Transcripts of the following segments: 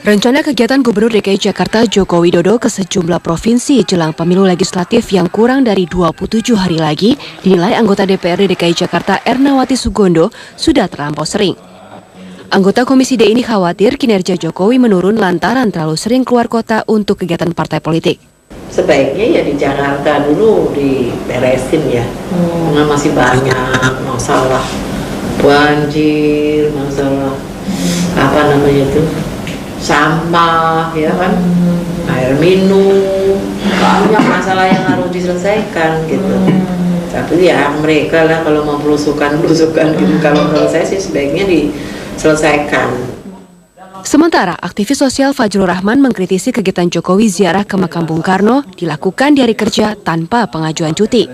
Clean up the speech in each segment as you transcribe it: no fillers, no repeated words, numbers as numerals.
Rencana kegiatan Gubernur DKI Jakarta Joko Widodo ke sejumlah provinsi jelang pemilu legislatif yang kurang dari 27 hari lagi dinilai anggota DPRD DKI Jakarta Ernawati Sugondo sudah terlampau sering. Anggota Komisi D ini khawatir kinerja Jokowi menurun lantaran terlalu sering keluar kota untuk kegiatan partai politik. Sebaiknya ya di Jakarta dulu diberesin ya, karena masih banyak masalah banjir, masalah apa namanya itu, sampah ya kan, air minum, banyak masalah yang harus diselesaikan gitu. Tapi ya mereka lah kalau mau belusukan gitu, kalau menurut saya sih sebaiknya diselesaikan. Sementara, aktivis sosial Fajrul Rahman mengkritisi kegiatan Jokowi ziarah ke makam Bung Karno dilakukan di hari kerja tanpa pengajuan cuti.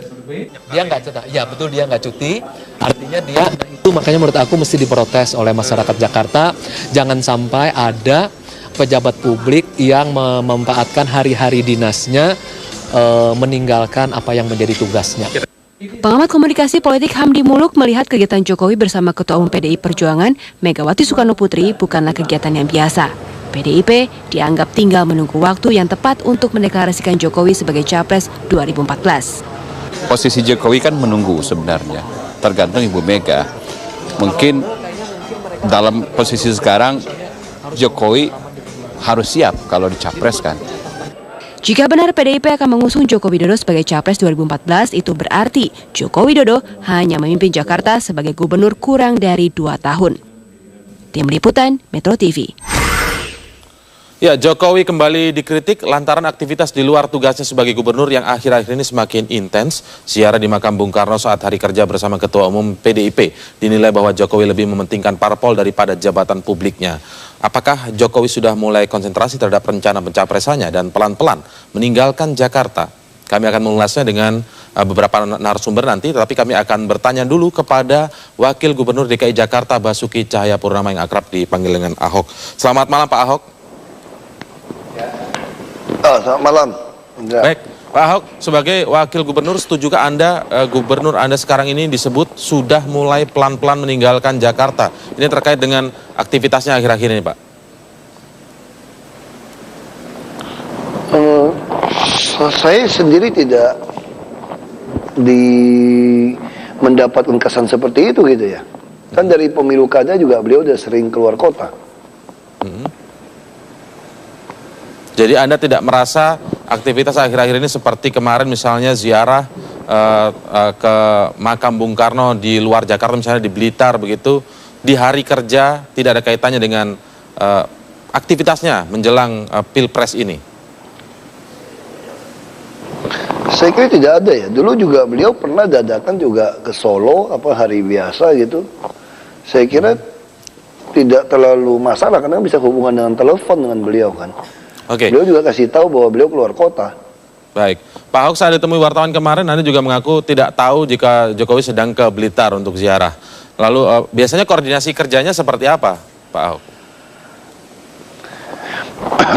Dia nggak cuti, ya betul dia nggak cuti, artinya dia itu makanya menurut aku mesti diprotes oleh masyarakat Jakarta. Jangan sampai ada pejabat publik yang memanfaatkan hari-hari dinasnya meninggalkan apa yang menjadi tugasnya. Pengamat komunikasi politik Hamdi Muluk melihat kegiatan Jokowi bersama Ketua Umum PDI Perjuangan Megawati Soekarno Putri bukanlah kegiatan yang biasa. PDIP dianggap tinggal menunggu waktu yang tepat untuk mendeklarasikan Jokowi sebagai Capres 2014. Posisi Jokowi kan menunggu sebenarnya, tergantung Ibu Mega. Mungkin dalam posisi sekarang Jokowi harus siap kalau dicapreskan. Jika benar PDIP akan mengusung Joko Widodo sebagai Capres 2014, itu berarti Joko Widodo hanya memimpin Jakarta sebagai gubernur kurang dari 2 tahun. Tim Liputan, Metro TV. Ya, Jokowi kembali dikritik lantaran aktivitas di luar tugasnya sebagai gubernur yang akhir-akhir ini semakin intens. Ziarah di makam Bung Karno saat hari kerja bersama Ketua Umum PDIP dinilai bahwa Jokowi lebih mementingkan parpol daripada jabatan publiknya. Apakah Jokowi sudah mulai konsentrasi terhadap rencana pencapresannya dan pelan-pelan meninggalkan Jakarta? Kami akan mengulasnya dengan beberapa narasumber nanti, tetapi kami akan bertanya dulu kepada Wakil Gubernur DKI Jakarta Basuki Cahayapurnama yang akrab dipanggil dengan Ahok. Selamat malam Pak Ahok. Selamat malam. Baik, Pak Ahok, sebagai Wakil Gubernur, setujukah Anda, Gubernur Anda sekarang ini disebut sudah mulai pelan-pelan meninggalkan Jakarta? Ini terkait dengan aktivitasnya akhir-akhir ini, Pak. Saya sendiri tidak mendapatkan kesan seperti itu gitu ya. Kan dari pemilu kada juga beliau udah sering keluar kota. Jadi Anda tidak merasa aktivitas akhir-akhir ini seperti kemarin misalnya ziarah ke makam Bung Karno di luar Jakarta, misalnya di Blitar begitu, di hari kerja tidak ada kaitannya dengan aktivitasnya menjelang Pilpres ini? Saya kira tidak ada ya. Dulu juga beliau pernah dadakan juga ke Solo, hari biasa gitu. Saya kira tidak terlalu masalah karena bisa hubungan dengan telepon dengan beliau kan. Oke. Beliau juga kasih tahu bahwa beliau keluar kota. Baik, Pak Ahok, saat ditemui wartawan kemarin Anda juga mengaku tidak tahu jika Jokowi sedang ke Blitar untuk ziarah. Lalu biasanya koordinasi kerjanya seperti apa, Pak Ahok?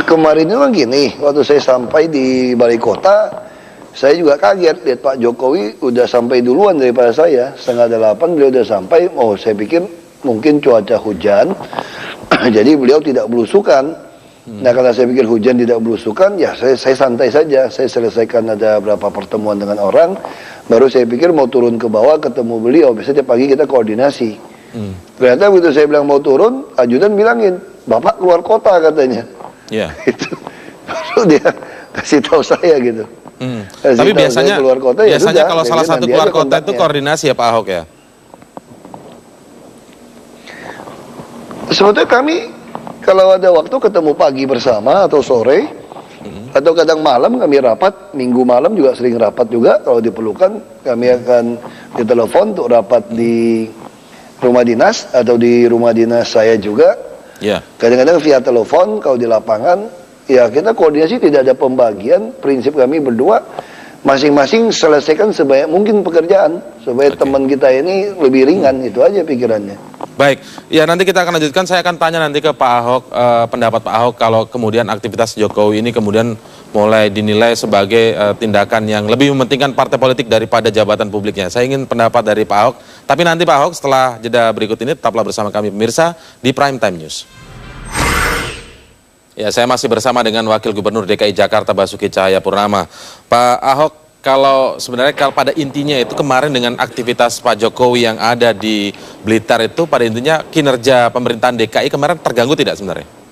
Kemarin itu kan gini, waktu saya sampai di balai kota, saya juga kaget lihat Pak Jokowi udah sampai duluan daripada saya. 7:30 beliau udah sampai. Saya pikir mungkin cuaca hujan, jadi beliau tidak belusukan. Nah, karena saya pikir hujan tidak belusukan, ya saya santai saja. Saya selesaikan ada berapa pertemuan dengan orang, baru saya pikir mau turun ke bawah ketemu beliau. Biasanya pagi kita koordinasi. Ternyata begitu saya bilang mau turun, ajudan bilangin, Bapak keluar kota katanya. Iya. Itu baru dia kasih tahu saya gitu. Tapi biasanya keluar kota, biasanya ya kalau salah satu keluar kota itu koordinasi ya Pak Ahok ya? Sebetulnya kami kalau ada waktu ketemu pagi bersama atau sore, atau kadang malam kami rapat, minggu malam juga sering rapat juga. Kalau diperlukan kami akan ditelepon untuk rapat di rumah dinas atau di rumah dinas saya juga. Kadang-kadang via telepon. Kalau di lapangan ya kita koordinasi, tidak ada pembagian. Prinsip kami berdua masing-masing selesaikan sebanyak mungkin pekerjaan supaya teman kita ini lebih ringan. Itu aja pikirannya. Baik, ya nanti kita akan lanjutkan. Saya akan tanya nanti ke Pak Ahok, pendapat Pak Ahok kalau kemudian aktivitas Jokowi ini kemudian mulai dinilai sebagai tindakan yang lebih mementingkan partai politik daripada jabatan publiknya. Saya ingin pendapat dari Pak Ahok. Tapi nanti Pak Ahok setelah jeda berikut ini tetaplah bersama kami pemirsa di Prime Time News. Ya, saya masih bersama dengan Wakil Gubernur DKI Jakarta Basuki Cahayapurnama. Pak Ahok, kalau sebenarnya pada intinya itu kemarin dengan aktivitas Pak Jokowi yang ada di Blitar itu pada intinya kinerja pemerintahan DKI kemarin terganggu tidak sebenarnya?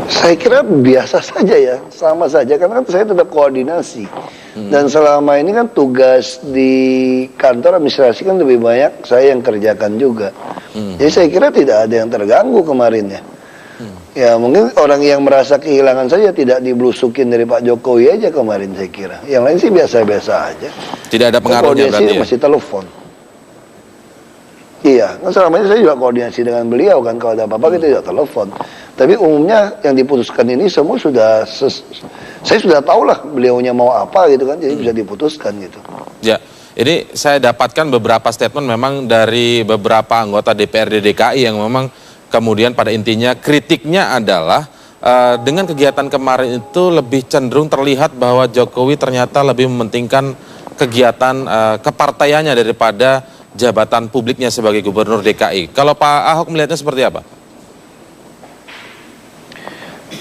Saya kira biasa saja ya, sama saja karena kan saya tetap koordinasi. Dan selama ini kan tugas di kantor administrasi kan lebih banyak saya yang kerjakan juga. Jadi saya kira tidak ada yang terganggu kemarin ya. Ya mungkin orang yang merasa kehilangan saja tidak diblusukin dari Pak Jokowi aja kemarin saya kira. Yang lain sih biasa-biasa aja. Tidak ada pengaruhnya berarti ya? Masih telepon. Iya, kan selama ini saya juga koordinasi dengan beliau kan, kalau ada apa-apa kita juga telepon. Tapi umumnya yang diputuskan ini semua sudah, saya sudah tahu lah beliaunya mau apa gitu kan, jadi bisa diputuskan gitu. Ya, ini saya dapatkan beberapa statement memang dari beberapa anggota DPRD DKI yang memang kemudian pada intinya kritiknya adalah dengan kegiatan kemarin itu lebih cenderung terlihat bahwa Jokowi ternyata lebih mementingkan kegiatan kepartaiannya daripada jabatan publiknya sebagai gubernur DKI. Kalau Pak Ahok melihatnya seperti apa?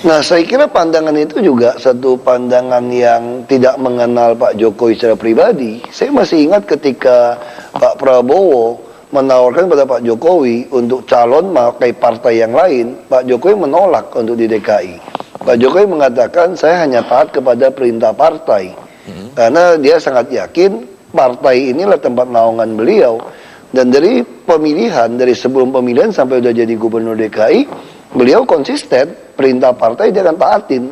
Nah, saya kira pandangan itu juga satu pandangan yang tidak mengenal Pak Jokowi secara pribadi. Saya masih ingat ketika Pak Prabowo menawarkan pada Pak Jokowi untuk calon pakai partai yang lain, Pak Jokowi menolak untuk di DKI. Pak Jokowi mengatakan saya hanya taat kepada perintah partai. Karena dia sangat yakin partai inilah tempat naungan beliau. Dan dari pemilihan, dari sebelum pemilihan sampai udah jadi gubernur DKI, beliau konsisten, perintah partai dia akan taatin.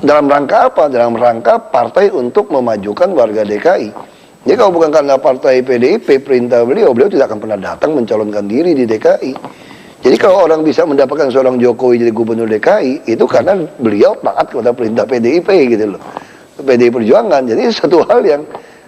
Dalam rangka apa? Dalam rangka partai untuk memajukan warga DKI. Jadi kalau bukan karena partai PDIP, perintah beliau tidak akan pernah datang mencalonkan diri di DKI. Jadi kalau orang bisa mendapatkan seorang Jokowi jadi gubernur DKI, itu karena beliau taat kepada perintah PDIP gitu loh. PDI Perjuangan. Jadi satu hal yang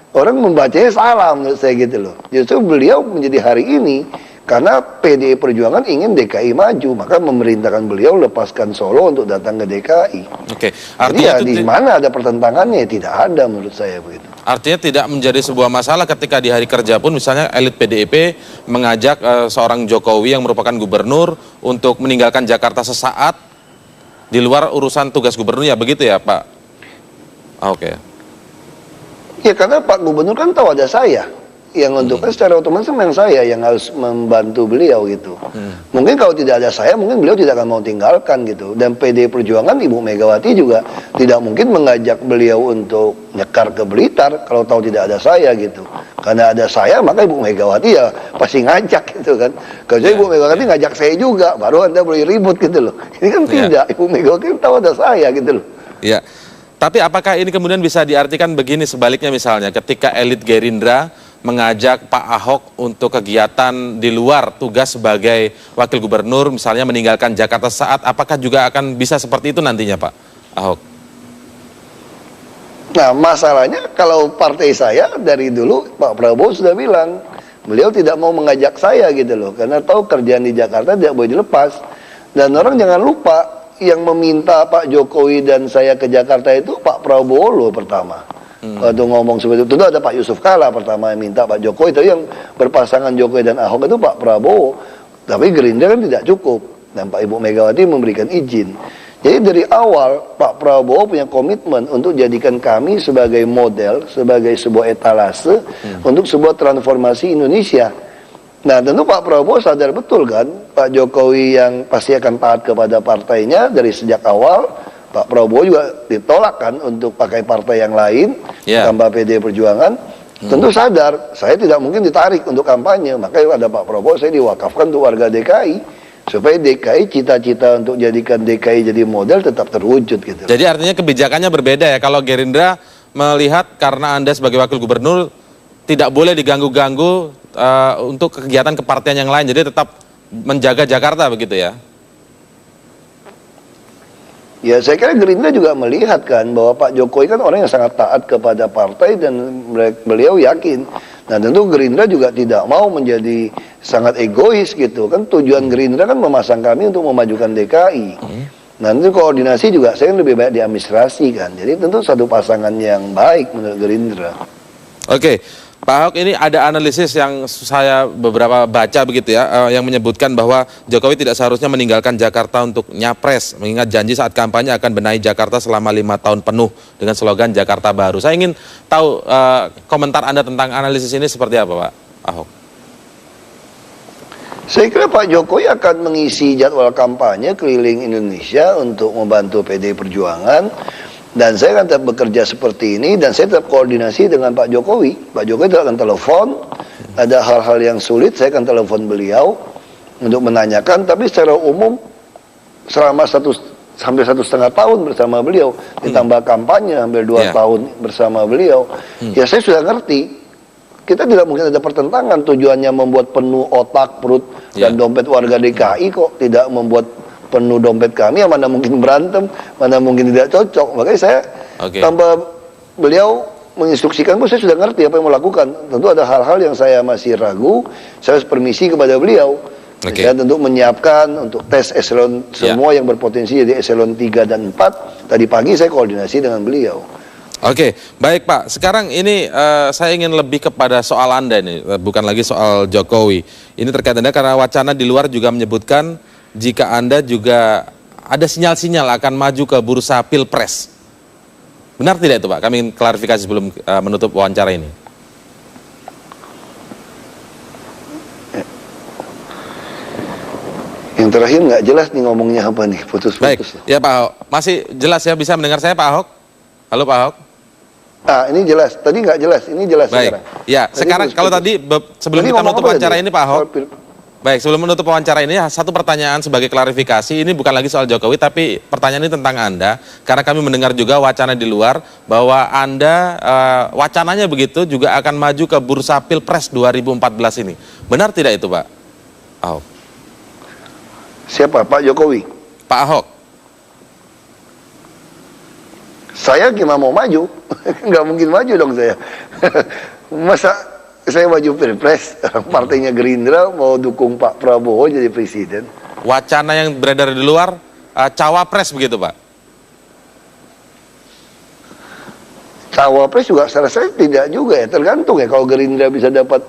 orang membacanya salah menurut saya gitu loh. Justru beliau menjadi hari ini karena PDI Perjuangan ingin DKI maju, maka memerintahkan beliau lepaskan Solo untuk datang ke DKI. Oke, artinya jadi ya, di mana ada pertentangannya? Tidak ada menurut saya begitu. Artinya tidak menjadi sebuah masalah ketika di hari kerja pun misalnya elit PDIP mengajak seorang Jokowi yang merupakan gubernur untuk meninggalkan Jakarta sesaat di luar urusan tugas gubernur, ya begitu ya Pak? Oke. Ya karena Pak Gubernur kan tahu ada saya yang untuk secara otomatis memang saya yang harus membantu beliau gitu. Mungkin kalau tidak ada saya mungkin beliau tidak akan mau tinggalkan gitu. Dan PDI Perjuangan Ibu Megawati juga tidak mungkin mengajak beliau untuk nyekar ke Blitar kalau tahu tidak ada saya gitu. Karena ada saya maka Ibu Megawati ya pasti ngajak gitu kan. Kalau Ibu Megawati ngajak saya juga baru Anda boleh ribut gitu loh. Ini kan tidak, Ibu Megawati tahu ada saya gitu loh. Iya. Tapi apakah ini kemudian bisa diartikan begini sebaliknya misalnya ketika elit Gerindra mengajak Pak Ahok untuk kegiatan di luar tugas sebagai wakil gubernur misalnya meninggalkan Jakarta saat, apakah juga akan bisa seperti itu nantinya Pak Ahok? Nah masalahnya kalau partai saya dari dulu Pak Prabowo sudah bilang beliau tidak mau mengajak saya gitu loh karena tahu kerjaan di Jakarta tidak boleh dilepas. Dan orang jangan lupa yang meminta Pak Jokowi dan saya ke Jakarta itu Pak Prabowo loh pertama. Waktu ngomong seperti itu, tentu ada Pak Yusuf Kalla pertama yang minta Pak Jokowi, tapi yang berpasangan Jokowi dan Ahok itu Pak Prabowo. Tapi Gerindra kan tidak cukup, dan Pak Ibu Megawati memberikan izin. Jadi dari awal Pak Prabowo punya komitmen untuk jadikan kami sebagai model, sebagai sebuah etalase untuk sebuah transformasi Indonesia. Nah tentu Pak Prabowo sadar betul kan Pak Jokowi yang pasti akan taat kepada partainya dari sejak awal. Pak Prabowo juga ditolak kan untuk pakai partai yang lain tanpa PDI Perjuangan. Tentu sadar saya tidak mungkin ditarik untuk kampanye, makanya ada Pak Prabowo saya diwakafkan untuk warga DKI supaya DKI cita-cita untuk jadikan DKI jadi model tetap terwujud gitu. Jadi artinya kebijakannya berbeda ya, kalau Gerindra melihat karena Anda sebagai wakil gubernur tidak boleh diganggu-ganggu untuk kegiatan kepartian yang lain, jadi tetap menjaga Jakarta begitu ya? Ya saya kira Gerindra juga melihat kan bahwa Pak Jokowi kan orang yang sangat taat kepada partai dan beliau yakin. Nah tentu Gerindra juga tidak mau menjadi sangat egois gitu kan, tujuan Gerindra kan memasang kami untuk memajukan DKI. Nanti koordinasi juga saya lebih baik di administrasi kan, jadi tentu satu pasangan yang baik menurut Gerindra. Oke. Pak Ahok, ini ada analisis yang saya beberapa baca begitu ya, yang menyebutkan bahwa Jokowi tidak seharusnya meninggalkan Jakarta untuk nyapres, mengingat janji saat kampanye akan benahi Jakarta selama 5 tahun penuh dengan slogan Jakarta Baru. Saya ingin tahu komentar Anda tentang analisis ini seperti apa, Pak Ahok? Saya kira Pak Jokowi akan mengisi jadwal kampanye keliling Indonesia untuk membantu PDI Perjuangan. Dan saya akan tetap bekerja seperti ini, dan saya tetap koordinasi dengan Pak Jokowi. Pak Jokowi tetap akan telepon, ada hal-hal yang sulit, saya akan telepon beliau untuk menanyakan. Tapi secara umum, selama 1 sampai 1,5 tahun bersama beliau, ditambah kampanye hampir 2 tahun bersama beliau, ya saya sudah ngerti. Kita tidak mungkin ada pertentangan, tujuannya membuat penuh otak, perut, dan dompet warga DKI kok, tidak membuat penuh dompet kami, yang mana mungkin berantem, mana mungkin tidak cocok. Makanya saya tanpa beliau menginstruksikan pun saya sudah ngerti apa yang mau lakukan. Tentu ada hal-hal yang saya masih ragu, saya harus permisi kepada beliau. Ya, tentu menyiapkan untuk tes eselon semua yang berpotensi jadi eselon 3 dan 4. Tadi pagi saya koordinasi dengan beliau. Oke, baik Pak. Sekarang ini saya ingin lebih kepada soal Anda ini, bukan lagi soal Jokowi. Ini terkait Anda karena wacana di luar juga menyebutkan jika Anda juga ada sinyal-sinyal akan maju ke bursa Pilpres. Benar tidak itu Pak? Kami ingin klarifikasi sebelum menutup wawancara ini. Yang terakhir nggak jelas nih ngomongnya apa nih, putus-putus. Baik, ya Pak Ahok. Masih jelas ya, bisa mendengar saya Pak Ahok? Halo Pak Ahok? Ini jelas, tadi nggak jelas, ini jelas. Baik, sekarang. Ya sekarang kalau tadi sebelum kita menutup wawancara ini Pak Ahok. Baik, sebelum menutup wawancara ini, satu pertanyaan sebagai klarifikasi, ini bukan lagi soal Jokowi, tapi pertanyaan ini tentang Anda, karena kami mendengar juga wacana di luar, bahwa Anda, wacananya begitu, juga akan maju ke bursa Pilpres 2014 ini. Benar tidak itu Pak Ahok? Siapa? Pak Jokowi? Pak Ahok? Saya gimana mau maju? Nggak mungkin maju dong saya. Masa saya maju Pilpres, partainya Gerindra mau dukung Pak Prabowo jadi presiden. Wacana yang beredar di luar, cawapres begitu Pak? Cawapres juga selesai tidak juga ya, tergantung ya. Kalau Gerindra bisa dapat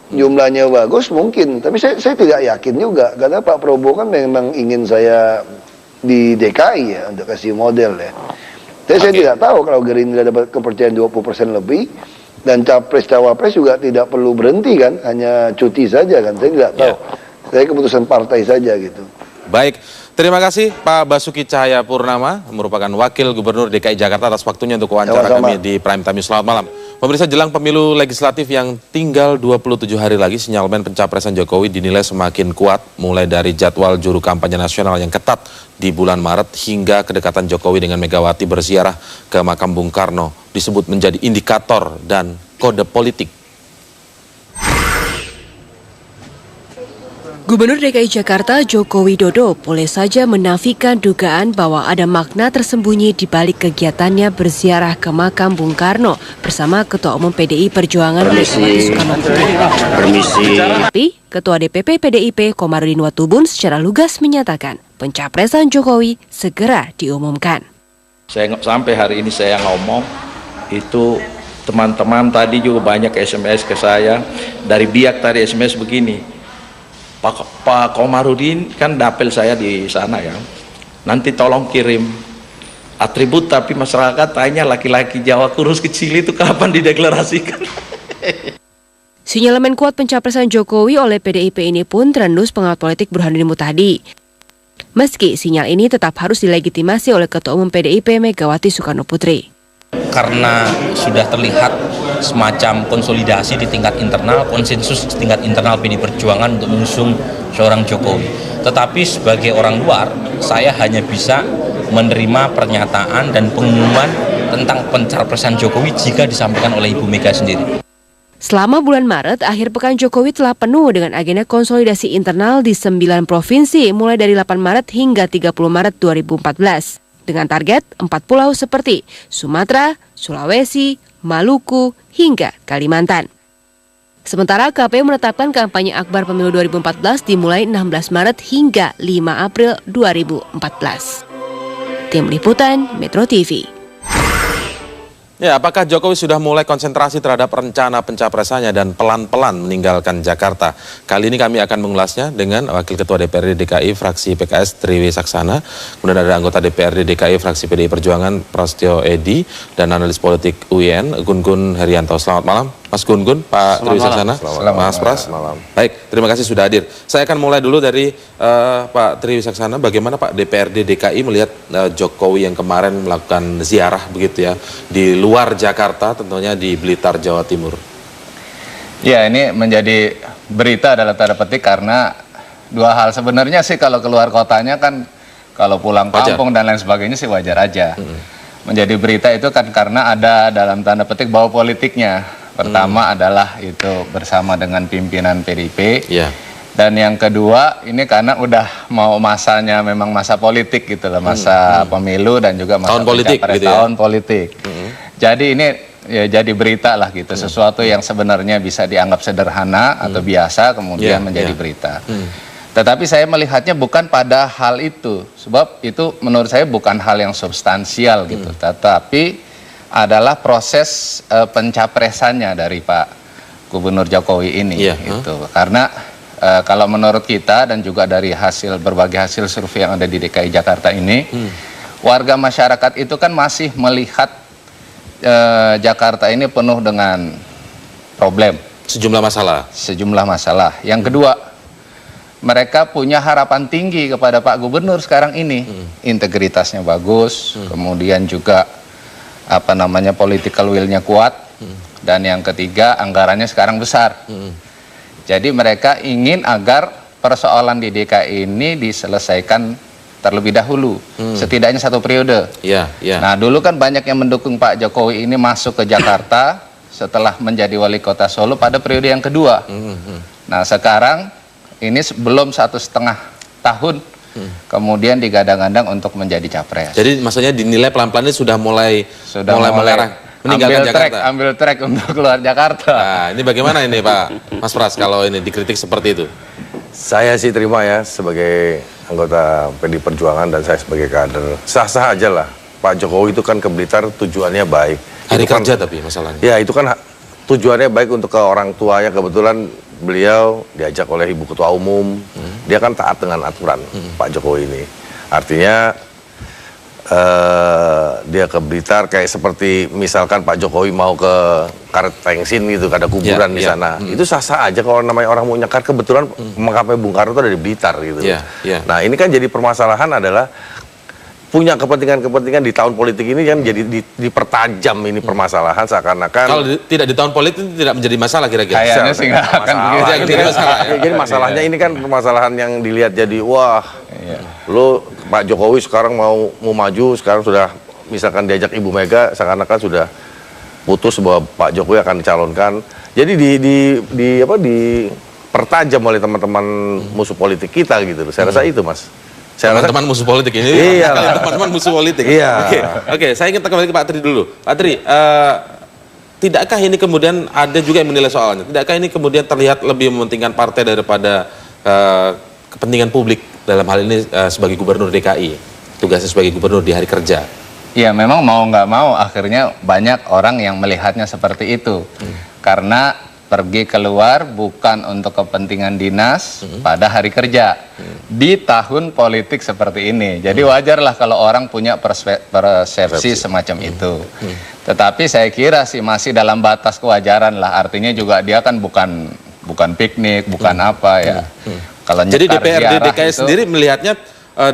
jumlahnya bagus mungkin, tapi saya tidak yakin juga, karena Pak Prabowo kan memang ingin saya di DKI ya, untuk kasih model ya. Tapi saya tidak tahu kalau Gerindra dapat kepercayaan 20% lebih, dan capres-cawapres juga tidak perlu berhenti kan, hanya cuti saja kan, saya tidak tahu. Saya keputusan partai saja gitu. Baik, terima kasih Pak Basuki Cahayapurnama, merupakan Wakil Gubernur DKI Jakarta atas waktunya untuk wawancara kami di Prime Time. Selamat malam. Pemirsa, jelang pemilu legislatif yang tinggal 27 hari lagi, sinyalemen pencapresan Jokowi dinilai semakin kuat, mulai dari jadwal juru kampanye nasional yang ketat di bulan Maret hingga kedekatan Jokowi dengan Megawati berziarah ke makam Bung Karno disebut menjadi indikator dan kode politik. Gubernur DKI Jakarta Joko Widodo boleh saja menafikan dugaan bahwa ada makna tersembunyi di balik kegiatannya berziarah ke makam Bung Karno bersama Ketua Umum PDI Perjuangan Megawati Soekarno Putri. Tapi Ketua DPP PDIP Komarudin Watubun secara lugas menyatakan pencapresan Jokowi segera diumumkan. Saya sampai hari ini saya ngomong itu, teman-teman tadi juga banyak SMS ke saya dari Biak, tadi SMS begini. Pak Komarudin kan dapel saya di sana ya, nanti tolong kirim atribut, tapi masyarakat tanya laki-laki Jawa kurus kecil itu kapan dideklarasikan. Sinyalemen kuat pencapresan Jokowi oleh PDIP ini pun terendus pengamat politik Burhanuddin Muhtadi. Meski sinyal ini tetap harus dilegitimasi oleh Ketua Umum PDIP Megawati Soekarno Putri. Karena sudah terlihat semacam konsolidasi di tingkat internal, konsensus di tingkat internal PDI Perjuangan untuk mengusung seorang Jokowi. Tetapi sebagai orang luar, saya hanya bisa menerima pernyataan dan pengumuman tentang pencapresan Jokowi jika disampaikan oleh Ibu Mega sendiri. Selama bulan Maret, akhir pekan Jokowi telah penuh dengan agenda konsolidasi internal di 9 provinsi mulai dari 8 Maret hingga 30 Maret 2014. Dengan target 4 pulau seperti Sumatera, Sulawesi, Maluku, hingga Kalimantan. Sementara KPU menetapkan kampanye akbar pemilu 2014 dimulai 16 Maret hingga 5 April 2014. Tim Liputan Metro TV. Ya, apakah Jokowi sudah mulai konsentrasi terhadap rencana pencapresannya dan pelan-pelan meninggalkan Jakarta? Kali ini kami akan mengulasnya dengan Wakil Ketua DPRD DKI fraksi PKS Triwi Saksana, kemudian ada anggota DPRD DKI fraksi PDI Perjuangan Prasetyo Edy, dan analis politik UIN Gun-Gun Herianto. Selamat malam, Mas Gun-Gun, Pak Triwi Saksana, Mas Pras. Baik, terima kasih sudah hadir. Saya akan mulai dulu dari Pak Triwi Saksana. Bagaimana Pak DPRD DKI melihat Jokowi yang kemarin melakukan ziarah begitu ya di luar Jakarta, tentunya di Blitar, Jawa Timur? Ya, ini menjadi berita dalam tanda petik karena dua hal. Sebenarnya sih kalau keluar kotanya kan, kalau pulang kampung dan lain sebagainya sih wajar aja. Menjadi berita itu kan karena ada dalam tanda petik bau politiknya. Pertama adalah itu bersama dengan pimpinan PDIP. Dan yang kedua ini karena udah mau masanya memang masa politik gitu loh, masa pemilu dan juga masa tahun politik gitu ya? Tahun politik. Jadi ini ya jadi berita lah gitu, sesuatu yang sebenarnya bisa dianggap sederhana atau biasa kemudian menjadi berita. Tetapi saya melihatnya bukan pada hal itu, sebab itu menurut saya bukan hal yang substansial gitu, tetapi adalah proses pencapresannya dari Pak Gubernur Jokowi ini gitu. Karena kalau menurut kita dan juga dari berbagai hasil survei yang ada di DKI Jakarta ini, warga masyarakat itu kan masih melihat Jakarta ini penuh dengan problem, sejumlah masalah. Yang kedua, mereka punya harapan tinggi kepada Pak Gubernur sekarang ini. Integritasnya bagus, kemudian juga political will-nya kuat, dan yang ketiga anggarannya sekarang besar. Jadi mereka ingin agar persoalan di DKI ini diselesaikan terlebih dahulu, setidaknya 1 periode. Nah, dulu kan banyak yang mendukung Pak Jokowi ini masuk ke Jakarta setelah menjadi wali kota Solo pada periode yang kedua. Nah, sekarang ini belum 1,5 tahun kemudian digadang-gadang untuk menjadi capres. Jadi maksudnya dinilai pelan-pelan ini sudah mulai mengarah meninggalkan Jakarta. Ambil track untuk keluar Jakarta. Nah, ini bagaimana ini Pak Mas Pras kalau ini dikritik seperti itu? Saya sih terima ya sebagai anggota PDI Perjuangan dan saya sebagai kader. Sah-sah aja lah. Pak Jokowi itu kan ke Blitar tujuannya baik. Hari kerja tapi masalahnya. Ya itu kan tujuannya baik untuk ke orang tuanya. Kebetulan beliau diajak oleh Ibu Ketua Umum. Dia kan taat dengan aturan Pak Jokowi ini. Artinya dia ke Blitar kayak seperti misalkan Pak Jokowi mau ke Karet Tengsin gitu, ada kuburan di sana. Itu sah-sah aja kalau namanya orang mau nyekar. Kebetulan makamnya Bung Karno itu ada di Blitar gitu. Nah, ini kan jadi permasalahan adalah punya kepentingan-kepentingan di tahun politik ini kan jadi dipertajam ini permasalahan seakan-akan. Kalau tidak di tahun politik tidak menjadi masalah kira-kira. Kayaknya sih nggak akan begitu. Jadi masalahnya ini kan permasalahan yang dilihat jadi wah, lo Pak Jokowi sekarang mau maju, sekarang sudah misalkan diajak Ibu Mega, seakan-akan sudah putus bahwa Pak Jokowi akan dicalonkan. Jadi dipertajam oleh teman-teman musuh politik kita gitu. Saya rasa itu, Mas. Teman-teman musuh politik ini. Iya. Teman-teman musuh politik. Iya. Oke, saya ingin kembali ke Pak Tri dulu. Pak Tri, tidakkah ini kemudian ada juga yang menilai soalnya? Tidakkah ini kemudian terlihat lebih mementingkan partai daripada kepentingan publik dalam hal ini sebagai gubernur DKI, tugasnya sebagai gubernur di hari kerja? Ya memang mau nggak mau akhirnya banyak orang yang melihatnya seperti itu. Karena pergi keluar bukan untuk kepentingan dinas pada hari kerja di tahun politik seperti ini. Jadi wajarlah kalau orang punya persepsi semacam itu. Tetapi saya kira sih masih dalam batas kewajaran lah. Artinya juga dia kan bukan piknik, bukan apa ya. Kalau jadi DPRD DKI sendiri melihatnya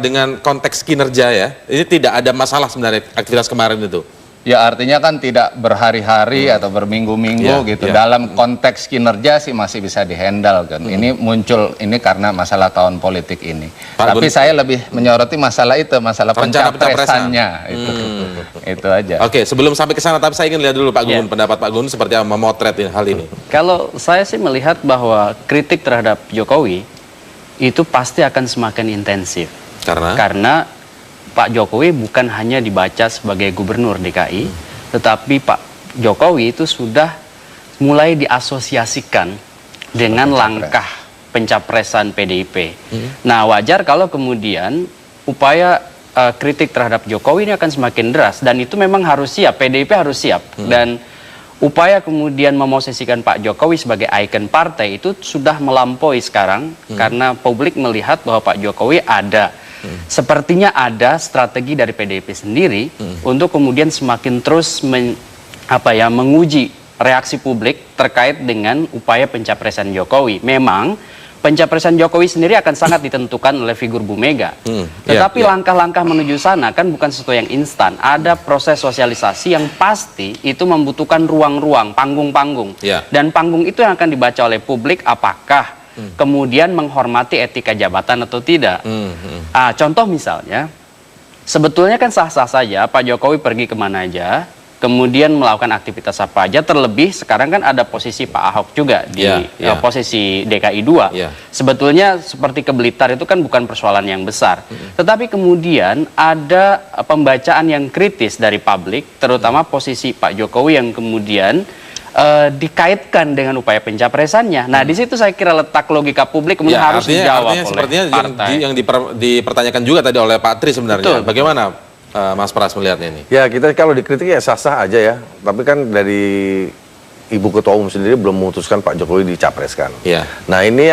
dengan konteks kinerja ya, ini tidak ada masalah sebenarnya aktivitas kemarin itu. Ya artinya kan tidak berhari-hari atau berminggu-minggu gitu. Dalam konteks kinerja sih masih bisa dihandle kan. Ini muncul ini karena masalah tahun politik ini. Tapi saya lebih menyoroti masalah itu, masalah pencapresannya itu aja. Oke, sebelum sampai ke sana tapi saya ingin lihat dulu Pak Gun, pendapat Pak Gun seperti apa memotret hal ini. Kalau saya sih melihat bahwa kritik terhadap Jokowi itu pasti akan semakin intensif. Karena Pak Jokowi bukan hanya dibaca sebagai gubernur DKI, tetapi Pak Jokowi itu sudah mulai diasosiasikan dengan langkah pencapresan PDIP. Nah, wajar kalau kemudian upaya kritik terhadap Jokowi ini akan semakin deras, dan itu memang harus siap, PDIP harus siap. Dan upaya kemudian memosisikan Pak Jokowi sebagai ikon partai itu sudah melampaui sekarang, karena publik melihat bahwa Pak Jokowi ada, sepertinya ada strategi dari PDIP sendiri untuk kemudian semakin terus menguji reaksi publik terkait dengan upaya pencapresan Jokowi. Memang pencapresan Jokowi sendiri akan sangat ditentukan oleh figur Bu Mega. Tetapi langkah-langkah menuju sana kan bukan sesuatu yang instan. Ada proses sosialisasi yang pasti itu membutuhkan ruang-ruang, panggung-panggung. Dan panggung itu yang akan dibaca oleh publik apakah kemudian menghormati etika jabatan atau tidak. Contoh misalnya, sebetulnya kan sah-sah saja Pak Jokowi pergi kemana aja, kemudian melakukan aktivitas apa aja, terlebih sekarang kan ada posisi Pak Ahok juga di posisi DKI 2. Sebetulnya seperti ke Blitar itu kan bukan persoalan yang besar. Tetapi kemudian ada pembacaan yang kritis dari publik, terutama posisi Pak Jokowi yang kemudian dikaitkan dengan upaya pencapresannya. Nah, di situ saya kira letak logika publik kemudian harus dijawab oleh sepertinya partai. yang dipertanyakan juga tadi oleh Pak Tri sebenarnya. Bagaimana Mas Pras melihatnya ini? Ya, kita kalau dikritik ya sah-sah aja ya. Tapi kan dari Ibu Ketua Umum sendiri belum memutuskan Pak Jokowi dicapreskan. Nah, ini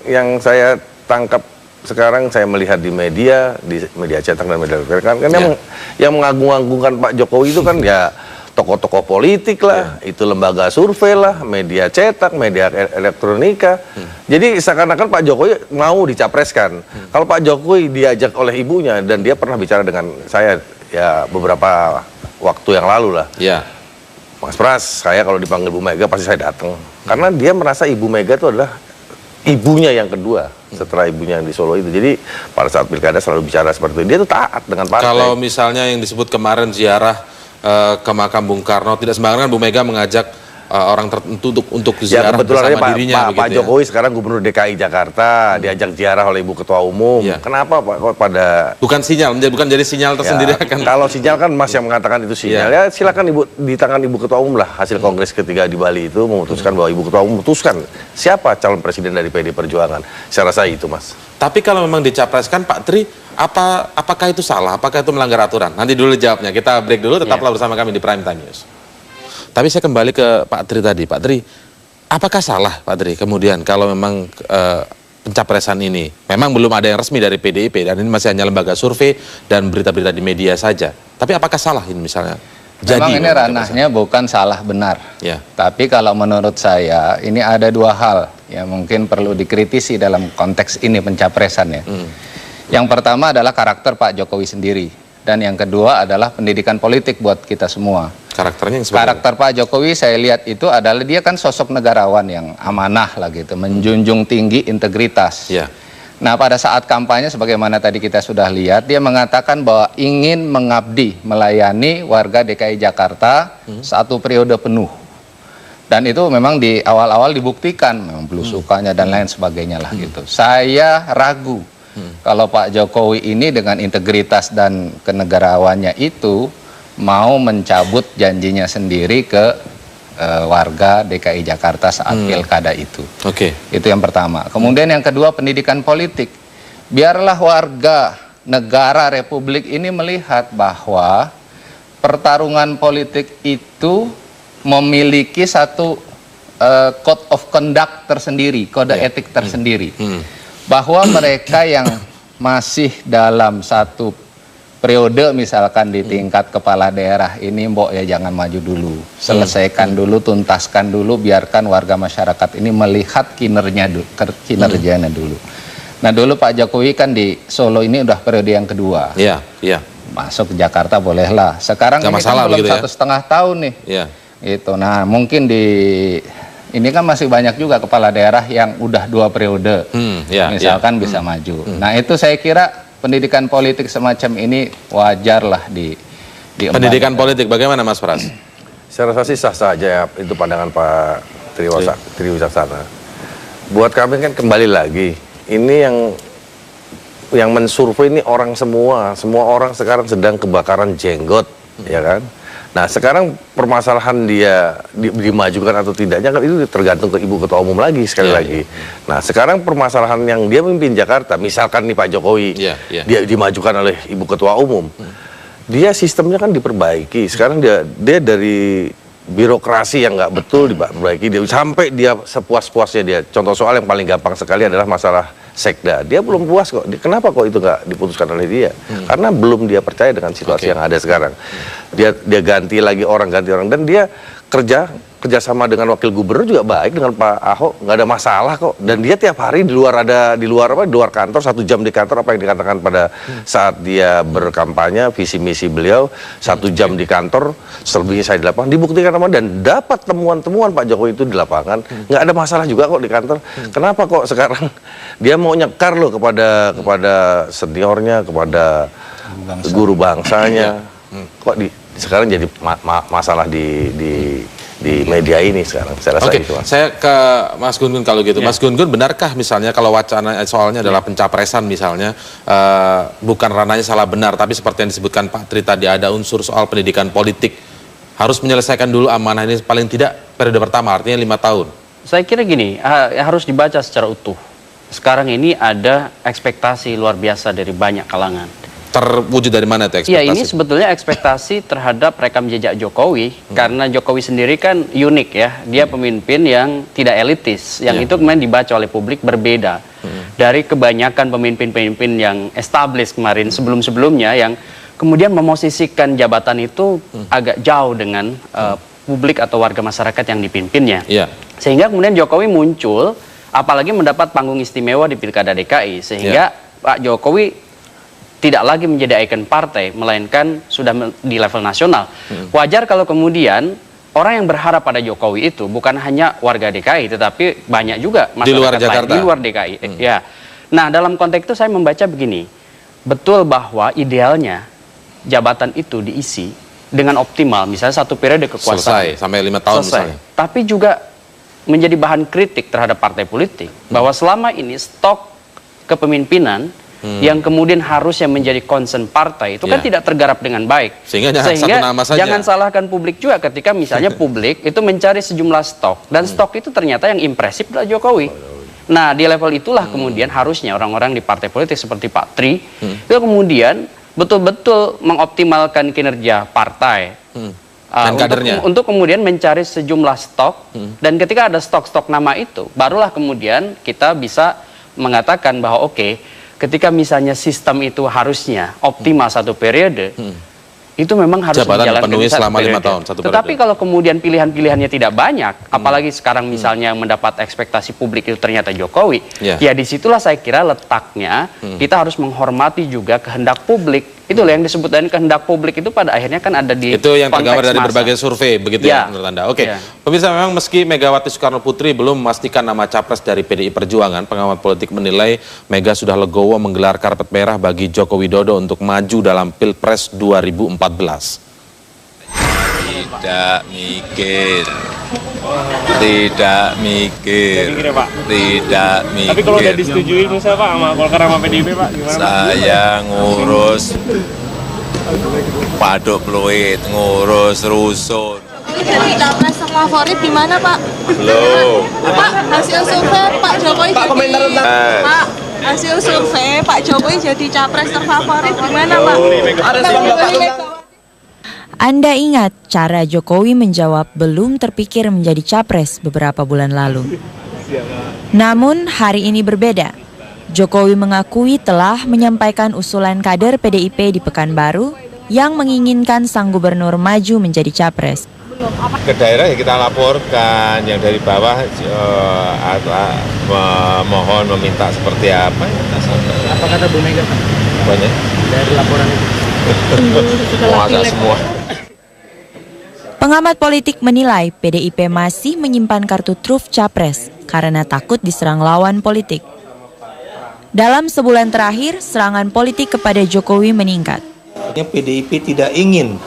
yang saya tangkap sekarang, saya melihat di media cetak dan media elektronik kan yang mengagung-agungkan Pak Jokowi itu kan ya tokoh-tokoh politik lah, itu lembaga survei lah, media cetak, media elektronika. Jadi seakan-akan Pak Jokowi mau dicapreskan. Kalau Pak Jokowi diajak oleh ibunya, dan dia pernah bicara dengan saya ya beberapa waktu yang lalu lah. Mas Pras, saya kalau dipanggil Bu Mega pasti saya datang. Karena dia merasa Ibu Mega itu adalah ibunya yang kedua setelah ibunya yang di Solo itu. Jadi pada saat pilkada selalu bicara seperti itu. Dia itu taat dengan partai. Kalau misalnya yang disebut kemarin ziarah ke makam Bung Karno, tidak sembarangan Bu Mega mengajak orang tertentu untuk ziarah bersama dirinya. Pak Jokowi sekarang Gubernur DKI Jakarta, diajak ziarah oleh Ibu Ketua Umum. Kenapa Pak kok pada... Bukan sinyal, bukan jadi sinyal tersendiri akan... Kalau sinyal kan Mas yang mengatakan itu sinyal. Ya silakan di tangan Ibu Ketua Umum lah hasil Kongres ketiga di Bali itu memutuskan bahwa Ibu Ketua Umum memutuskan siapa calon presiden dari PD Perjuangan. Saya rasa itu, Mas. Tapi kalau memang dicapreskan Pak Tri, apakah itu salah? Apakah itu melanggar aturan? Nanti dulu jawabnya. Kita break dulu, tetaplah bersama kami di Prime Time News. Tapi saya kembali ke Pak Tri tadi. Pak Tri, apakah salah Pak Tri kemudian kalau memang pencapresan ini memang belum ada yang resmi dari PDIP dan ini masih hanya lembaga survei dan berita-berita di media saja. Tapi apakah salah ini misalnya? Memang ini ranahnya bukan salah benar. Tapi kalau menurut saya ini ada dua hal yang mungkin perlu dikritisi dalam konteks ini pencapresan ya. Yang pertama adalah karakter Pak Jokowi sendiri, dan yang kedua adalah pendidikan politik buat kita semua. Karakternya yang karakter Pak Jokowi saya lihat itu adalah dia kan sosok negarawan yang amanah lah gitu, menjunjung tinggi integritas. Nah, pada saat kampanye sebagaimana tadi kita sudah lihat, dia mengatakan bahwa ingin mengabdi, melayani warga DKI Jakarta 1 periode penuh. Dan itu memang di awal-awal dibuktikan, memang belusukannya dan lain sebagainya lah gitu. Saya ragu kalau Pak Jokowi ini dengan integritas dan kenegarawannya itu mau mencabut janjinya sendiri ke warga DKI Jakarta saat pilkada itu. Itu yang pertama. Kemudian yang kedua, pendidikan politik. Biarlah warga negara Republik ini melihat bahwa pertarungan politik itu memiliki satu code of conduct tersendiri, kode etik tersendiri. Bahwa mereka yang masih dalam satu periode misalkan di tingkat kepala daerah ini, mbok ya jangan maju dulu, selesaikan dulu, tuntaskan dulu, biarkan warga masyarakat ini melihat kinerjanya dulu. Nah, dulu Pak Jokowi kan di Solo ini udah periode yang kedua. Masuk ke Jakarta bolehlah. Sekarang ini kan belum 1,5 tahun nih. Itu. Nah, mungkin ini kan masih banyak juga kepala daerah yang udah 2 periode, misalkan bisa maju. Nah, itu saya kira pendidikan politik semacam ini wajarlah di pendidikan politik. Bagaimana Mas Pras? Saya rasa sih sah-sah aja ya, itu pandangan Pak Tri Wicaksana. Buat kami kan kembali lagi, ini yang mensurvei ini orang semua orang sekarang sedang kebakaran jenggot, ya kan? Nah sekarang permasalahan dia dimajukan atau tidaknya kan itu tergantung ke Ibu Ketua Umum lagi sekali lagi. Nah sekarang permasalahan yang dia memimpin Jakarta, misalkan nih Pak Jokowi, dia dimajukan oleh Ibu Ketua Umum, dia sistemnya kan diperbaiki. Sekarang dia dari birokrasi yang nggak betul diperbaiki, sampai dia sepuas-puasnya dia. Contoh soal yang paling gampang sekali adalah masalah sekda. Dia belum puas kok. Kenapa kok itu nggak diputuskan oleh dia? Karena belum dia percaya dengan situasi yang ada sekarang. Dia ganti lagi orang, dan dia kerjasama dengan wakil gubernur juga baik dengan Pak Ahok, nggak ada masalah kok. Dan dia tiap hari di luar kantor, 1 jam di kantor, apa yang dikatakan pada saat dia berkampanye, visi misi beliau 1 jam di kantor, selebihnya saya di lapangan, dibuktikan sama dan dapat temuan-temuan Pak Jokowi itu di lapangan, nggak ada masalah juga kok di kantor. Kenapa kok sekarang dia mau nyekar loh kepada seniornya, kepada guru bangsanya, kok sekarang jadi masalah di media ini sekarang. Saya rasa itu. Saya ke Mas Gun-Gun kalau gitu. Mas Gun-Gun, benarkah misalnya kalau wacana soalnya adalah pencapresan misalnya, bukan ranahnya salah benar, tapi seperti yang disebutkan Pak Tri tadi, ada unsur soal pendidikan politik, harus menyelesaikan dulu amanah ini paling tidak periode pertama, artinya 5 tahun. Saya kira gini, harus dibaca secara utuh. Sekarang ini ada ekspektasi luar biasa dari banyak kalangan. Terwujud dari mana itu ekspektasi? Ya, ini sebetulnya ekspektasi terhadap rekam jejak Jokowi, karena Jokowi sendiri kan unik ya, dia pemimpin yang tidak elitis, yang itu kemudian dibaca oleh publik berbeda dari kebanyakan pemimpin-pemimpin yang established kemarin sebelum-sebelumnya, yang kemudian memosisikan jabatan itu agak jauh dengan publik atau warga masyarakat yang dipimpinnya. Sehingga kemudian Jokowi muncul, apalagi mendapat panggung istimewa di Pilkada DKI, sehingga Pak Jokowi tidak lagi menjadi ikon partai, melainkan sudah di level nasional. Wajar kalau kemudian orang yang berharap pada Jokowi itu bukan hanya warga DKI, tetapi banyak juga masyarakat di luar Jakarta, di luar DKI. Ya. Nah, dalam konteks itu saya membaca begini, betul bahwa idealnya jabatan itu diisi dengan optimal, misalnya 1 periode kekuasaan. Selesai, sampai 5 tahun misalnya. Tapi juga menjadi bahan kritik terhadap partai politik, bahwa selama ini stok kepemimpinan yang kemudian harusnya menjadi concern partai itu kan tidak tergarap dengan baik. Sehingga satu nama saja. Jangan salahkan publik juga ketika misalnya publik itu mencari sejumlah stok, dan stok itu ternyata yang impresif adalah Jokowi. Nah, di level itulah kemudian harusnya orang-orang di partai politik seperti Pak Tri itu kemudian betul-betul mengoptimalkan kinerja partai dan kadernya untuk kemudian mencari sejumlah stok, dan ketika ada stok-stok nama itu barulah kemudian kita bisa mengatakan bahwa ketika misalnya sistem itu harusnya optimal 1 periode, itu memang harus dijalankan selama 5 tahun. Tetapi kalau kemudian pilihan-pilihannya tidak banyak, apalagi sekarang misalnya mendapat ekspektasi publik itu ternyata Jokowi, ya disitulah saya kira letaknya kita harus menghormati juga kehendak publik. Itulah yang disebut dengan kehendak publik itu pada akhirnya kan ada di itu yang tergambar dari berbagai survei, begitu ya menurut Anda. Pemirsa, memang meski Megawati Soekarno Putri belum memastikan nama capres dari PDI Perjuangan, pengamat politik menilai Mega sudah legowo menggelar karpet merah bagi Joko Widodo untuk maju dalam Pilpres 2014. Tidak mikir. Tidak mikir. Tidak mikir. Tapi kalau udah disetujui misalnya Pak sama Golkar sama PDIP Pak, gimana? Saya ngurus Paduk Pluit, ngurus rusun. Jadi capres favorit di mana Pak? Belum. Pak, hasil survei Pak Jokowi jadi Pak, hasil survei Pak Jokowi jadi capres terfavorit di mana Pak? Anda ingat cara Jokowi menjawab belum terpikir menjadi capres beberapa bulan lalu. Namun hari ini berbeda. Jokowi mengakui telah menyampaikan usulan kader PDIP di Pekanbaru yang menginginkan sang gubernur maju menjadi capres. Ke daerah ya kita laporkan, yang dari bawah mohon meminta seperti apa. Apa kata Bu Mega Pak? Banyak. Dari laporan itu. Semua. Pengamat politik menilai PDIP masih menyimpan kartu truf capres karena takut diserang lawan politik. Dalam sebulan terakhir, serangan politik kepada Jokowi meningkat. PDIP tidak ingin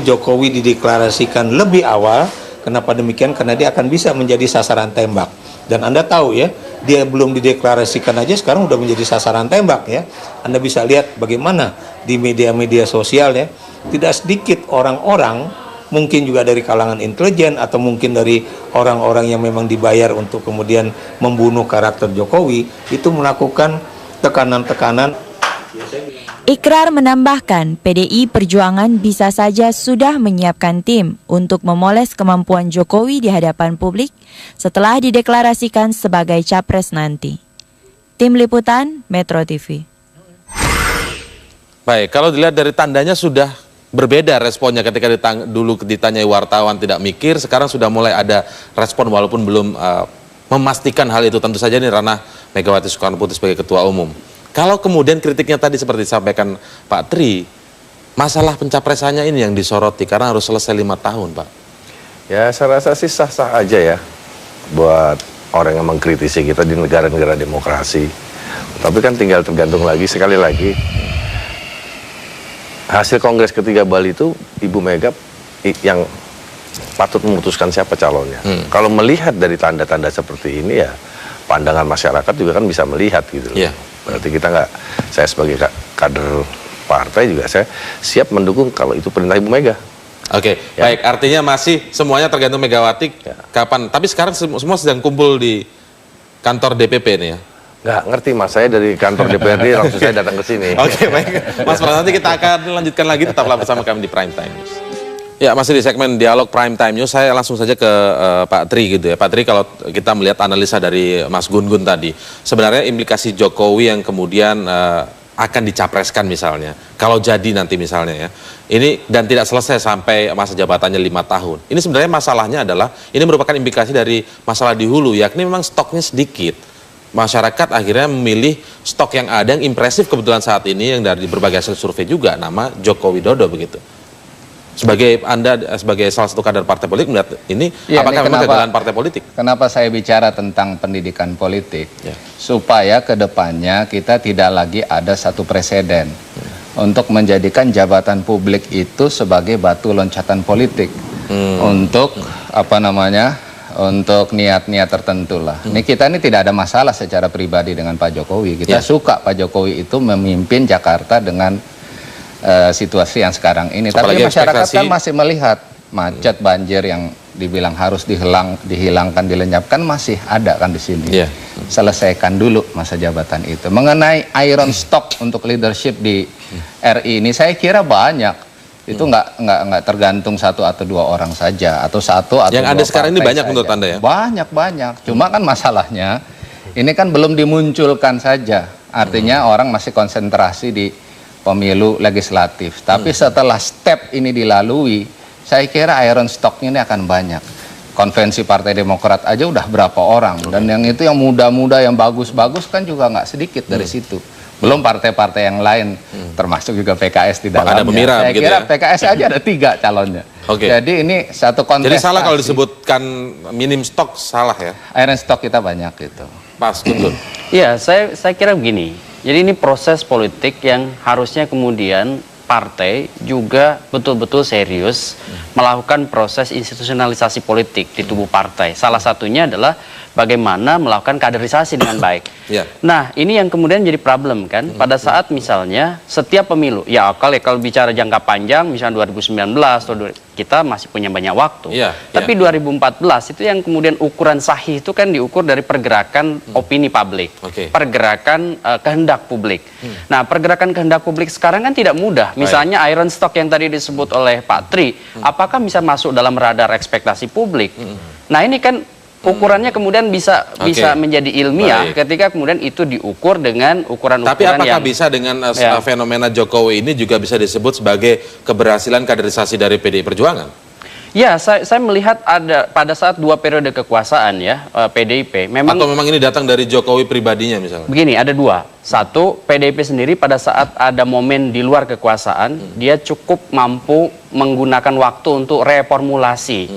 Jokowi dideklarasikan lebih awal. Kenapa demikian? Karena dia akan bisa menjadi sasaran tembak. Dan Anda tahu ya, dia belum dideklarasikan aja sekarang udah menjadi sasaran tembak ya. Anda bisa lihat bagaimana di media-media sosial ya, tidak sedikit orang-orang, mungkin juga dari kalangan intelijen atau mungkin dari orang-orang yang memang dibayar untuk kemudian membunuh karakter Jokowi, itu melakukan tekanan-tekanan. Ikrar menambahkan PDI Perjuangan bisa saja sudah menyiapkan tim untuk memoles kemampuan Jokowi di hadapan publik setelah dideklarasikan sebagai capres nanti. Tim Liputan Metro TV. Baik, kalau dilihat dari tandanya sudah berbeda responnya ketika dulu ditanyai wartawan tidak mikir, sekarang sudah mulai ada respon walaupun belum memastikan hal itu. Tentu saja ini ranah Megawati Soekarno Putri sebagai Ketua Umum. Kalau kemudian kritiknya tadi seperti disampaikan Pak Tri, masalah pencapresannya ini yang disoroti karena harus selesai 5 tahun, Pak. Ya, saya rasa sih sah-sah aja ya buat orang yang mengkritisi kita di negara-negara demokrasi. Tapi kan tinggal tergantung lagi, sekali lagi, hasil Kongres ketiga Bali itu Ibu Mega yang patut memutuskan siapa calonnya. Kalau melihat dari tanda-tanda seperti ini ya, pandangan masyarakat juga kan bisa melihat gitu loh. Yeah. Berarti kita nggak, saya sebagai kader partai juga saya siap mendukung kalau itu perintah Ibu Mega. Oke, ya. Baik, artinya masih semuanya tergantung Megawati kapan. Tapi sekarang semua sedang kumpul di kantor DPP nih ya? Nggak ngerti Mas, saya dari kantor DPRD langsung saya datang ke sini. Oke, baik. Mas Pras, nanti kita akan lanjutkan lagi, tetaplah bersama kami di Prime Time News. Ya, masih di segmen Dialog Prime Time News, saya langsung saja ke Pak Tri gitu ya. Pak Tri, kalau kita melihat analisa dari Mas Gun-Gun tadi, sebenarnya implikasi Jokowi yang kemudian akan dicapreskan misalnya, kalau jadi nanti misalnya ya, ini dan tidak selesai sampai masa jabatannya 5 tahun. Ini sebenarnya masalahnya adalah, ini merupakan implikasi dari masalah di hulu, yakni memang stoknya sedikit. Masyarakat akhirnya memilih stok yang ada, yang impresif kebetulan saat ini, yang dari berbagai hasil survei juga, nama Joko Widodo begitu. Sebagai Anda, sebagai salah satu kader partai politik melihat ini, ya, apakah memang kegagalan partai politik? Kenapa saya bicara tentang pendidikan politik? Ya. Supaya ke depannya kita tidak lagi ada satu preseden untuk menjadikan jabatan publik itu sebagai batu loncatan politik untuk untuk niat-niat tertentu lah. Ini kita ini tidak ada masalah secara pribadi dengan Pak Jokowi. Kita suka Pak Jokowi itu memimpin Jakarta dengan situasi yang sekarang ini. Tapi masyarakat kan masih melihat macet, banjir yang dibilang harus dihilangkan, dilenyapkan masih ada kan di sini. Selesaikan dulu masa jabatan itu. Mengenai iron stock untuk leadership di RI ini, saya kira banyak. Itu nggak tergantung 1 atau 2 orang saja, atau 1 atau yang 2 ada sekarang ini banyak saja. menurut Anda ya? Banyak. Cuma kan masalahnya ini kan belum dimunculkan saja. Artinya orang masih konsentrasi di pemilu legislatif. Tapi setelah step ini dilalui, saya kira iron stock ini akan banyak. Konvensi Partai Demokrat aja udah berapa orang. Dan yang itu yang muda-muda, yang bagus-bagus kan juga nggak sedikit dari situ. Belum partai-partai yang lain, termasuk juga PKS di dalamnya. Ada Pemira, saya kira ya? PKS aja ada 3 calonnya. Jadi ini satu kontestasi. Jadi salah kalau disebutkan minim stok, salah ya? Iron stock kita banyak gitu. Pas, Gun-Gun. Iya, saya kira begini. Jadi ini proses politik yang harusnya kemudian partai juga betul-betul serius melakukan proses institusionalisasi politik di tubuh partai. Salah satunya adalah bagaimana melakukan kaderisasi dengan baik. Nah, ini yang kemudian jadi problem kan, pada saat misalnya setiap pemilu, ya kalau bicara jangka panjang, misalnya 2019, kita masih punya banyak waktu. Tapi 2014 itu yang kemudian ukuran sahih itu kan diukur dari pergerakan opini publik, pergerakan kehendak publik. Nah, pergerakan kehendak publik sekarang kan tidak mudah. Misalnya iron stock yang tadi disebut oleh Pak Tri, apakah bisa masuk dalam radar ekspektasi publik? Nah, ini kan ukurannya kemudian bisa menjadi ilmiah ketika kemudian itu diukur dengan ukuran-ukuran. Tapi apakah bisa dengan fenomena Jokowi ini juga bisa disebut sebagai keberhasilan kaderisasi dari PDI Perjuangan? Ya, saya melihat ada pada saat 2 periode kekuasaan ya PDIP memang. Atau memang ini datang dari Jokowi pribadinya misalnya? Begini, ada 2. Satu, PDIP sendiri pada saat ada momen di luar kekuasaan, dia cukup mampu menggunakan waktu untuk reformulasi.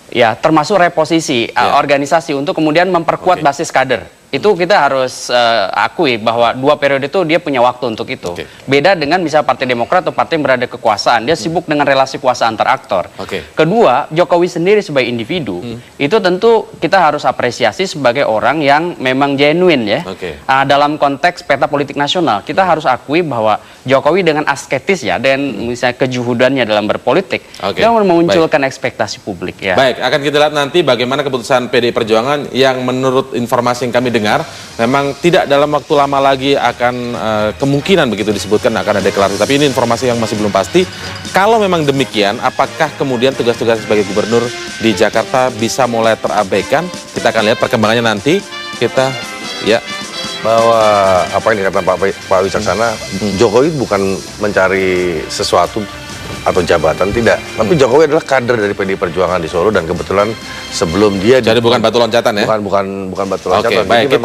Ya, termasuk reposisi organisasi untuk kemudian memperkuat basis kader. Itu kita harus akui bahwa 2 periode itu dia punya waktu untuk itu. Beda dengan misal Partai Demokrat atau partai yang berada kekuasaan, dia sibuk dengan relasi kuasa antar aktor. Kedua, Jokowi sendiri sebagai individu, itu tentu kita harus apresiasi sebagai orang yang memang genuine ya. Dalam konteks peta politik nasional, kita harus akui bahwa Jokowi dengan asketis ya, dan misalnya kejuhudannya dalam berpolitik, dia memunculkan ekspektasi publik ya. Baik, akan kita lihat nanti bagaimana keputusan PDI Perjuangan yang menurut informasi yang kami dengar memang tidak dalam waktu lama lagi akan kemungkinan begitu disebutkan akan ada deklarasi, tapi ini informasi yang masih belum pasti. Kalau memang demikian, apakah kemudian tugas-tugas sebagai gubernur di Jakarta bisa mulai terabaikan? Kita akan lihat perkembangannya nanti. Kita bahwa apa yang dikatakan Pak Wicaksana, Jokowi bukan mencari sesuatu atau jabatan, tidak. Tapi Jokowi adalah kader dari PDI Perjuangan di Solo, dan kebetulan sebelum dia jadi bukan batu loncatan ya? Bukan batu loncatan. Baik,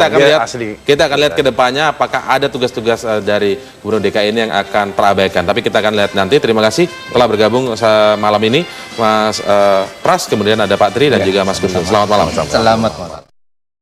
kita akan lihat ke depannya apakah ada tugas-tugas dari Gubernur DKI ini yang akan terabaikan. Tapi kita akan lihat nanti. Terima kasih telah bergabung malam ini, Mas Pras, kemudian ada Pak Tri dan juga Mas Guntur. Selamat malam. Selamat malam.